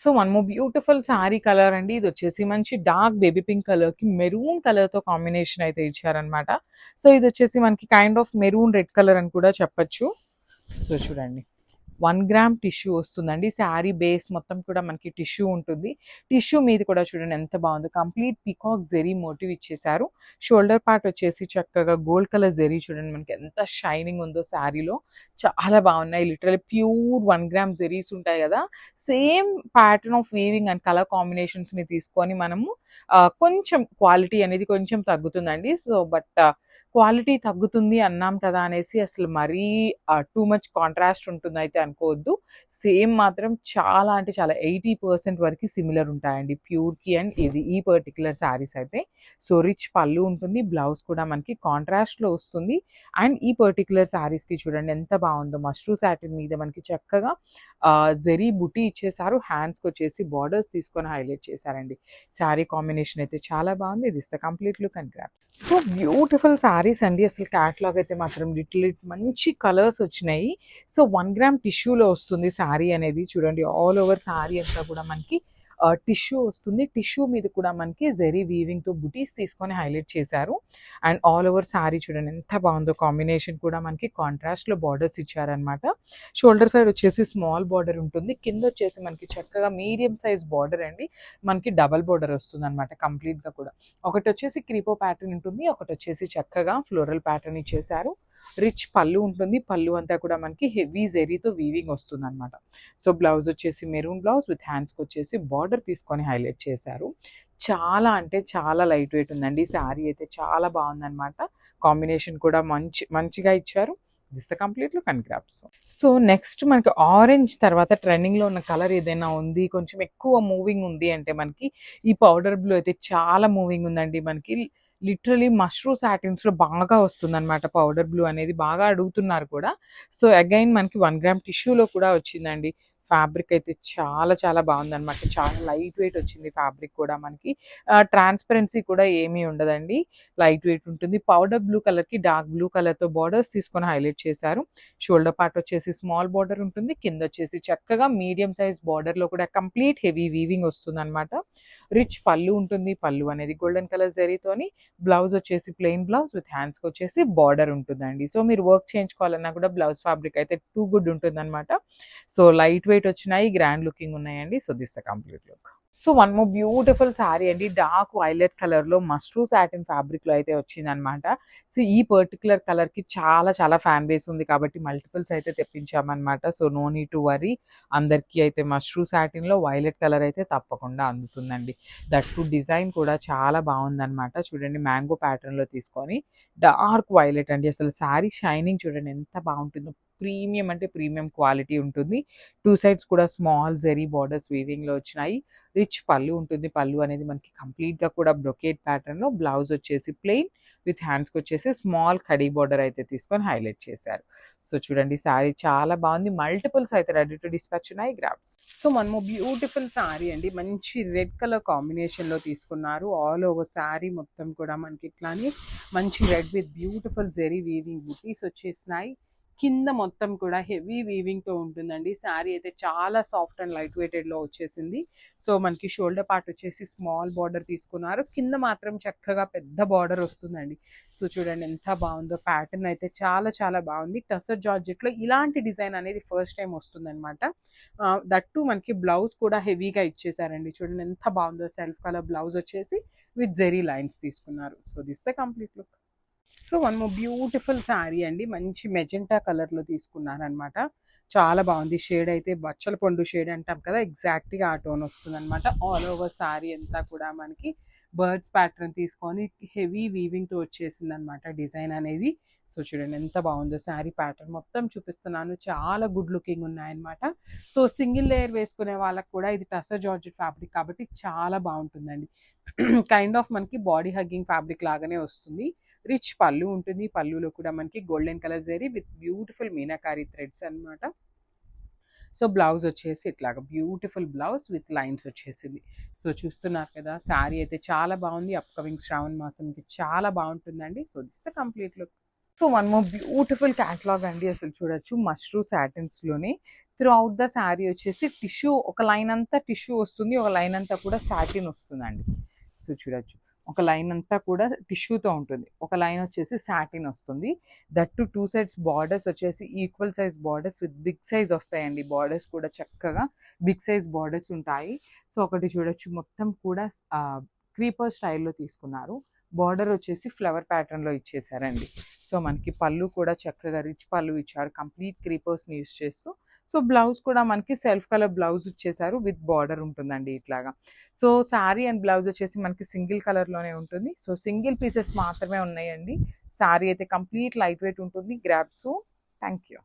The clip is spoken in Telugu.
So one more beautiful sari colour అండి. ఇది వచ్చేసి మంచి డార్క్ బేబీ పింక్ కలర్ కి మెరూన్ కలర్ తో కాంబినేషన్ అయితే ఇచ్చారనమాట. సో ఇది వచ్చేసి మనకి kind of maroon red colour అని కూడా చెప్పొచ్చు. సో చూడండి 1 గ్రామ్ టిష్యూ వస్తుందండి. శారీ బేస్ మొత్తం కూడా మనకి టిష్యూ ఉంటుంది. టిష్యూ మీద కూడా చూడండి ఎంత బాగుందో, కంప్లీట్ పీకాక్ జెరీ మోటివ్ ఇచ్చేసారు. షోల్డర్ పార్ట్ వచ్చేసి చక్కగా గోల్డ్ కలర్ జెరీ చూడండి మనకి ఎంత షైనింగ్ ఉందో శారీలో. చాలా బాగున్నాయి. లిటరల్లీ ప్యూర్ 1 గ్రామ్ జెరీస్ ఉంటాయి కదా, same pattern of weaving and colour combinations ని తీసుకొని మనము కొంచెం క్వాలిటీ అనేది కొంచెం తగ్గుతుందండి. సో బట్ క్వాలిటీ తగ్గుతుంది అన్నాం కదా అనేసి అసలు మరీ టూ మచ్ కాంట్రాస్ట్ ఉంటుంది అయితే అనుకోవద్దు. సేమ్ మాత్రం చాలా అంటే చాలా 80% వరకు సిమిలర్ ఉంటాయండి ప్యూర్కి అండ్ ఇది ఈ పర్టికులర్ శారీస్ అయితే. సో రిచ్ పళ్ళు ఉంటుంది, బ్లౌజ్ కూడా మనకి కాంట్రాస్ట్లో వస్తుంది. అండ్ ఈ పర్టికులర్ శారీస్కి చూడండి ఎంత బాగుందో, మష్రూ సాటిన్ మీద మనకి చక్కగా జెరీ బుటీ ఇచ్చేసారు. హ్యాండ్స్కి వచ్చేసి బార్డర్స్ తీసుకొని హైలైట్ చేశారండి. శారీ కాంబినేషన్ అయితే చాలా బాగుంది. ఇది is the complete look and grab. So beautiful saris అండి. అసలు క్యాట్లాగ్ అయితే మాత్రం లిటిల్ మంచి కలర్స్ వచ్చినాయి. సో 1 గ్రామ్ టిష్యూలో వస్తుంది శారీ అనేది. చూడండి ఆల్ ఓవర్ శారీ అంతా కూడా మనకి టిష్యూ వస్తుంది. టిష్యూ మీద కూడా మనకి జెరీ వీవింగ్తో బుటీస్ తీసుకొని హైలైట్ చేశారు. అండ్ ఆల్ ఓవర్ శారీ చూడండి ఎంత బాగుందో, కాంబినేషన్ కూడా మనకి కాంట్రాస్ట్లో బార్డర్స్ ఇచ్చారనమాట. షోల్డర్ సైడ్ వచ్చేసి స్మాల్ బార్డర్ ఉంటుంది, కింద వచ్చేసి మనకి చక్కగా మీడియం సైజ్ బార్డర్ అండి. మనకి డబల్ బార్డర్ వస్తుంది అనమాట కంప్లీట్గా కూడా. ఒకటి వచ్చేసి క్రీపో ప్యాటర్న్ ఉంటుంది, ఒకటి వచ్చేసి చక్కగా ఫ్లోరల్ ప్యాటర్న్ ఇచ్చేసారు. రిచ్ పళ్ళు ఉంటుంది, పళ్ళు అంతా కూడా మనకి హెవీ జెరీతో వీవింగ్ వస్తుంది అనమాట. సో బ్లౌజ్ వచ్చేసి మెరూన్ బ్లౌజ్ విత్ హ్యాండ్స్కి వచ్చేసి బార్డర్ తీసుకొని హైలైట్ చేశారు. చాలా అంటే చాలా లైట్ వెయిట్ ఉందండి. శారీ అయితే చాలా బాగుందన్నమాట. కాంబినేషన్ కూడా మంచిగా ఇచ్చారు. This the complete look and grasp. So next మనకి ఆరెంజ్ తర్వాత ట్రెండింగ్లో ఉన్న కలర్ ఏదైనా ఉంది, కొంచెం ఎక్కువ మూవింగ్ ఉంది అంటే మనకి ఈ పౌడర్ బ్లూ అయితే చాలా మూవింగ్ ఉందండి. మనకి లిటరలీ మష్రూ సాటిన్స్లో బాగా వస్తుంది అనమాట పౌడర్ బ్లూ అనేది, బాగా అడుగుతున్నారు కూడా. సో అగైన్ మనకి 1 గ్రామ్ టిష్యూలో కూడా వచ్చిందండి. ఫ్యాబ్రిక్ అయితే చాలా చాలా బాగుందన్నమాట. చాలా లైట్ వెయిట్ వచ్చింది ఫ్యాబ్రిక్ కూడా మనకి. ట్రాన్స్పరెన్సీ కూడా ఏమీ ఉండదండి, లైట్ వెయిట్ ఉంటుంది. పౌడర్ బ్లూ కలర్కి డార్క్ బ్లూ కలర్తో బార్డర్స్ తీసుకొని హైలైట్ చేశారు. షోల్డర్ పార్ట్ వచ్చేసి స్మాల్ బార్డర్ ఉంటుంది, కింద వచ్చేసి చక్కగా మీడియం సైజ్ బార్డర్లో కూడా కంప్లీట్ హెవీ వీవింగ్ వస్తుంది అనమాట. రిచ్ పళ్ళు ఉంటుంది, పళ్ళు అనేది గోల్డెన్ కలర్ జరీతోని. బ్లౌజ్ వచ్చేసి ప్లెయిన్ బ్లౌజ్ విత్ హ్యాండ్స్కి వచ్చేసి బార్డర్ ఉంటుందండి. సో మీరు వర్క్ చేయించుకోవాలన్నా కూడా బ్లౌజ్ ఫ్యాబ్రిక్ అయితే టూ గుడ్ ఉంటుంది అనమాట. సో లైట్ వెయిట్ వచ్చినాయి, గ్రాండ్ లుకింగ్ ఉన్నాయండి. So this the complete look. So one more beautiful sari అండి. డార్క్ వైలెట్ కలర్లో మష్రూ సాటిన్ ఫ్యాబ్రిక్లో అయితే వచ్చిందనమాట. సో ఈ పర్టికులర్ కలర్కి చాలా చాలా ఫ్యాన్ బేస్ ఉంది కాబట్టి మల్టిపుల్స్ అయితే తెప్పించామన్నమాట. So no need to worry, అందరికీ అయితే మష్రూ సాటిన్లో వైలెట్ కలర్ అయితే తప్పకుండా అందుతుందండి. దట్ టు డిజైన్ కూడా చాలా బాగుందన్నమాట. చూడండి మ్యాంగో ప్యాటర్న్లో తీసుకొని డార్క్ వైలెట్ అండి. అసలు శారీ షైనింగ్ చూడండి ఎంత బాగుంటుందో, ప్రీమియం అంటే ప్రీమియం క్వాలిటీ ఉంటుంది. టూ సైడ్స్ కూడా స్మాల్ జెరీ బార్డర్స్ వీవింగ్లో వచ్చినాయి. రిచ్ పళ్ళు ఉంటుంది, పళ్ళు అనేది మనకి కంప్లీట్గా కూడా బ్రొకేట్ ప్యాటర్న్లో. బ్లౌజ్ వచ్చేసి ప్లెయిన్ విత్ హ్యాండ్స్కి వచ్చేసి స్మాల్ కడీ బార్డర్ అయితే తీసుకొని హైలైట్ చేశారు. సో చూడండి శారీ చాలా బాగుంది. మల్టిపుల్స్ అయితే రెడీ టు డిస్పాచ్ ఉన్నాయి, గ్రాప్స్. సో మనము బ్యూటిఫుల్ శారీ అండి, మంచి రెడ్ కలర్ కాంబినేషన్లో తీసుకున్నారు. ఆల్ ఓవర్ శారీ మొత్తం కూడా మనకి ఇట్లానే మంచి red with beautiful zari weaving బుటీస్ వచ్చేసినాయి. కింద మొత్తం కూడా హెవీ వీవింగ్తో ఉంటుందండి. శారీ అయితే చాలా సాఫ్ట్ అండ్ లైట్ వెయిటెడ్లో వచ్చేసింది. సో మనకి షోల్డర్ పార్ట్ వచ్చేసి స్మాల్ బార్డర్ తీసుకున్నారు, కింద మాత్రం చక్కగా పెద్ద బార్డర్ వస్తుందండి. సో చూడండి ఎంత బాగుందో, ప్యాటర్న్ అయితే చాలా చాలా బాగుంది. టసర్ జార్జెట్లో ఇలాంటి డిజైన్ అనేది ఫస్ట్ టైం వస్తుందన్నమాట. దట్టు మనకి బ్లౌజ్ కూడా హెవీగా ఇచ్చేసారండి. చూడండి ఎంత బాగుందో, సెల్ఫ్ కలర్ బ్లౌజ్ వచ్చేసి విత్ జెరీ లైన్స్ తీసుకున్నారు. So this the complete look. So one more beautiful sari అండి, మంచి మెజెంటా కలర్లో తీసుకున్నారనమాట. చాలా బాగుంది. షేడ్ అయితే బచ్చల పండు షేడ్ అంటాం కదా, ఎగ్జాక్ట్గా ఆ టోన్ వస్తుంది అనమాట. ఆల్ ఓవర్ శారీ అంతా కూడా మనకి బర్డ్స్ ప్యాటర్న్ తీసుకొని హెవీ వీవింగ్తో వచ్చేసింది అనమాట డిజైన్ అనేది. సో చూడండి ఎంత బాగుందో, శారీ ప్యాటర్న్ మొత్తం చూపిస్తున్నాను. చాలా గుడ్ లుకింగ్ ఉన్నాయన్నమాట. సో సింగిల్ లేయర్ వేసుకునే వాళ్ళకి కూడా ఇది టసర్ జార్జెట్ ఫ్యాబ్రిక్ కాబట్టి చాలా బాగుంటుందండి. కైండ్ ఆఫ్ మనకి బాడీ హగ్గింగ్ ఫ్యాబ్రిక్ లాగానే వస్తుంది. రిచ్ పళ్ళు ఉంటుంది, పళ్ళులో కూడా మనకి golden colour zari with beautiful meenakari threads అనమాట. సో బ్లౌజ్ వచ్చేసి ఇట్లాగా బ్యూటిఫుల్ బ్లౌజ్ విత్ లైన్స్ వచ్చేసింది. సో చూస్తున్నారు కదా, శారీ అయితే చాలా బాగుంది. అప్కమింగ్ శ్రావణ మాసంకి చాలా బాగుంటుందండి. So this the complete look. So one more beautiful catalogue అండి, అసలు చూడొచ్చు మష్రూ సాటిన్స్లోనే. త్రూ అవుట్ ద శారీ వచ్చేసి టిష్యూ, ఒక లైన్ అంతా టిష్యూ వస్తుంది, ఒక లైన్ అంతా కూడా సాటిన్ వస్తుందండి. సో చూడొచ్చు, ఒక లైన్ అంతా కూడా టిష్యూతో ఉంటుంది, ఒక లైన్ వచ్చేసి సాటిన్ వస్తుంది. That to two sides borders వచ్చేసి equal size borders with big size వస్తాయండి. బార్డర్స్ కూడా చక్కగా బిగ్ సైజ్ బార్డర్స్ ఉంటాయి. సో ఒకటి చూడొచ్చు, మొత్తం కూడా క్రీపర్ స్టైల్లో తీసుకున్నారు. బార్డర్ వచ్చేసి ఫ్లవర్ ప్యాటర్న్లో ఇచ్చేసారండి. సో మనకి పళ్ళు కూడా చక్కగా రిచ్ పళ్ళు ఇచ్చారు, కంప్లీట్ క్రీపర్స్ని యూస్ చేస్తూ. సో బ్లౌజ్ కూడా మనకి సెల్ఫ్ కలర్ బ్లౌజ్ ఇచ్చేసారు, విత్ బార్డర్ ఉంటుందండి ఇట్లాగా. సో శారీ అండ్ బ్లౌజ్ వచ్చేసి మనకి సింగిల్ కలర్లోనే ఉంటుంది. సో సింగిల్ పీసెస్ మాత్రమే ఉన్నాయండి. శారీ అయితే కంప్లీట్ లైట్ వెయిట్ ఉంటుంది. Grab so thank you.